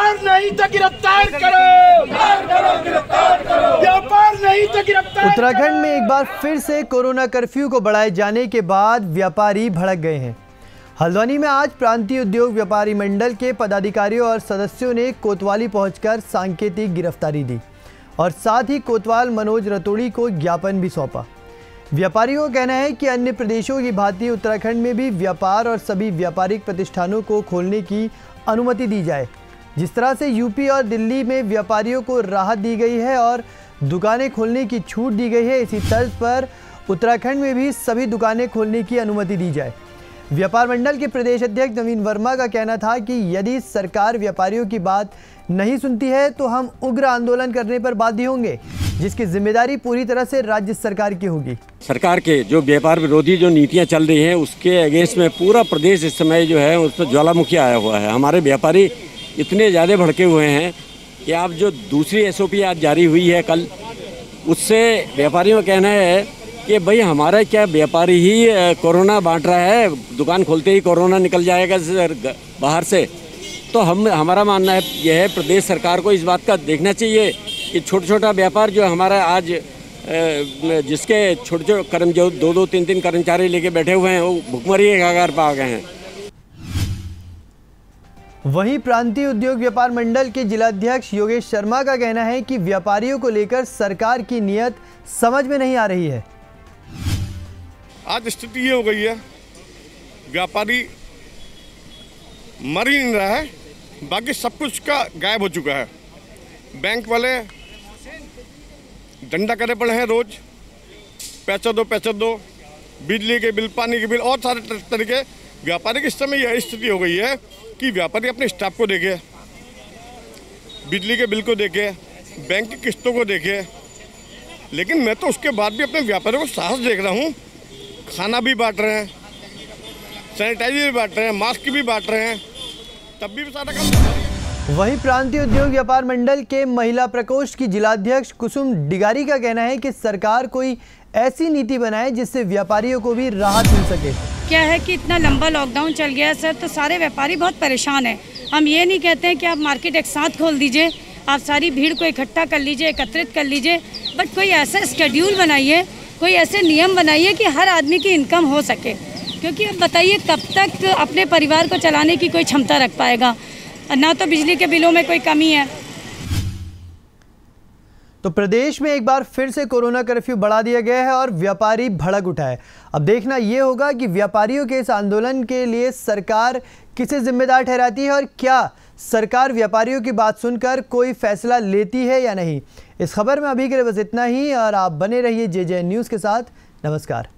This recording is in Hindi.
व्यापार नहीं तो गिरफ्तार करो, व्यापार नहीं तो गिरफ्तार। उत्तराखंड में एक बार फिर से कोरोना कर्फ्यू को बढ़ाए जाने के बाद व्यापारी भड़क गए हैं। हल्द्वानी में आज प्रांतीय उद्योग व्यापारी मंडल के पदाधिकारियों और सदस्यों ने कोतवाली पहुंचकर सांकेतिक गिरफ्तारी दी और साथ ही कोतवाल मनोज रतोड़ी को ज्ञापन भी सौंपा। व्यापारियों का कहना है कि अन्य प्रदेशों की भांति उत्तराखंड में भी व्यापार और सभी व्यापारिक प्रतिष्ठानों को खोलने की अनुमति दी जाए। जिस तरह से यूपी और दिल्ली में व्यापारियों को राहत दी गई है और दुकानें खोलने की छूट दी गई है, इसी तर्ज पर उत्तराखंड में भी सभी दुकानें खोलने की अनुमति दी जाए। व्यापार मंडल के प्रदेश अध्यक्ष नवीन वर्मा का कहना था कि यदि सरकार व्यापारियों की बात नहीं सुनती है तो हम उग्र आंदोलन करने पर बाध्य होंगे, जिसकी जिम्मेदारी पूरी तरह से राज्य सरकार की होगी। सरकार के जो व्यापार विरोधी जो नीतियां चल रही हैं उसके अगेंस्ट में पूरा प्रदेश इस समय जो है उस पर ज्वालामुखी आया हुआ है। हमारे व्यापारी इतने ज़्यादा भड़के हुए हैं कि आप जो दूसरी SOP आज जारी हुई है कल, उससे व्यापारियों का कहना है कि भाई हमारा क्या व्यापारी ही कोरोना बांट रहा है, दुकान खोलते ही कोरोना निकल जाएगा बाहर से। तो हमारा मानना है यह है प्रदेश सरकार को इस बात का देखना चाहिए कि छोटा व्यापार जो हमारा आज जिसके छोटे जो 2-3 कर्मचारी लेके बैठे हुए हैं वो भुखमरी के कगार पर आ गए हैं। वहीं प्रांतीय उद्योग व्यापार मंडल के जिलाध्यक्ष योगेश शर्मा का कहना है कि व्यापारियों को लेकर सरकार की नीयत समझ में नहीं आ रही है। आज स्थिति ये हो गई है, व्यापारी मर ही नहीं रहा है, बाकी सब कुछ का गायब हो चुका है। बैंक वाले डंडा करे पड़े हैं, रोज पैसा दो, बिजली के बिल, पानी के बिल और सारे तरीके। व्यापारी की इस समय यह स्थिति हो गई है कि व्यापारी अपने स्टाफ को देखे, बिजली के बिल को देखे, बैंक की किस्तों को देखे, लेकिन मैं तो उसके बाद भी अपने व्यापारियों को साहस देख रहा हूँ। खाना भी बांट रहे हैं, सैनिटाइजर भी बांट रहे हैं, मास्क भी बांट रहे हैं, तब भी सारा काम। वहीं प्रांतीय उद्योग व्यापार मंडल के महिला प्रकोष्ठ की जिलाध्यक्ष कुसुम डिगारी का कहना है कि सरकार कोई ऐसी नीति बनाए जिससे व्यापारियों को भी राहत मिल सके। क्या है कि इतना लंबा लॉकडाउन चल गया सर, तो सारे व्यापारी बहुत परेशान हैं। हम ये नहीं कहते हैं कि आप मार्केट एक साथ खोल दीजिए, आप सारी भीड़ को इकट्ठा कर लीजिए, एकत्रित कर लीजिए, बट कोई ऐसा शेड्यूल बनाइए, कोई ऐसे नियम बनाइए कि हर आदमी की इनकम हो सके। क्योंकि अब बताइए कब तक अपने परिवार को चलाने की कोई क्षमता रख पाएगा, ना तो बिजली के बिलों में कोई कमी है। तो प्रदेश में एक बार फिर से कोरोना कर्फ्यू बढ़ा दिया गया है और व्यापारी भड़क उठा है। अब देखना ये होगा कि व्यापारियों के इस आंदोलन के लिए सरकार किसे जिम्मेदार ठहराती है और क्या सरकार व्यापारियों की बात सुनकर कोई फैसला लेती है या नहीं। इस खबर में अभी के लिए बस इतना ही और आप बने रहिए JJ न्यूज़ के साथ। नमस्कार।